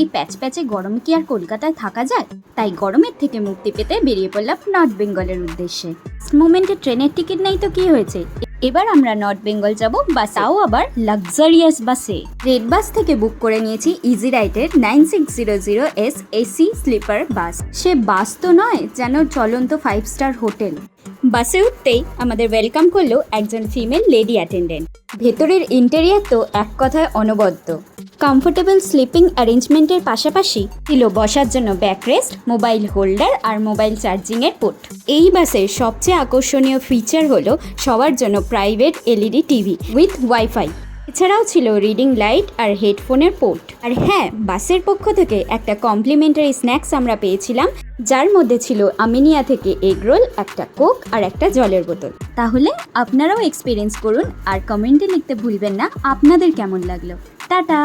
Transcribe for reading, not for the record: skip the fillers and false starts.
এই প্যাচে গরমে কি আর কলকাতায় থাকা যায়? তাই গরমের থেকে মুক্তি পেতে বেরিয়ে পড়লাম নর্থ বেঙ্গলের উদ্দেশ্যে। মোমেন্টে ট্রেনের টিকিট নেই তো কি হয়েছে, এবার আমরা নর্থ বেঙ্গল যাব বাসেও, আবার লাক্সারিয়াস বাসে। রেড বাস থেকে বুক করে নিয়েছি ইজি রাইডের 9600S এসি স্লিপার বাস। সে বাস তো নয়, যেন চলন্ত 5 স্টার হোটেল। বাসে উঠতেই আমাদের ওয়েলকাম করলো একজন ফিমেল লেডি অ্যাটেন্ডেন্ট। ভেতরের ইন্টেরিয়ার তো এক কথায় অনবদ্য। কমফোর্টেবল স্লিপিং অ্যারেঞ্জমেন্টের পাশাপাশি ছিল বসার জন্য ব্যাকরেস্ট, মোবাইল হোল্ডার আর মোবাইল চার্জিংয়ের পোর্ট। এই বাসের সবচেয়ে আকর্ষণীয় ফিচার হলো সবার জন্য private LED TV with wifi. এছাড়াও ছিল রিডিং লাইট আর হেডফোনের পোর্ট। আর হ্যাঁ, বাসের পক্ষ থেকে একটা কমপ্লিমেন্টারি স্ন্যাক্স আমরা পেয়েছিলাম, যার মধ্যে ছিল আমিনিয়া থেকে এগরোল, একটা কোক আর একটা জলের বোতল। তাহলে আপনারাও এক্সপিরিয়েন্স করুন আর কমেন্টে লিখতে ভুলবেন না আপনাদের কেমন লাগলো। টাটা।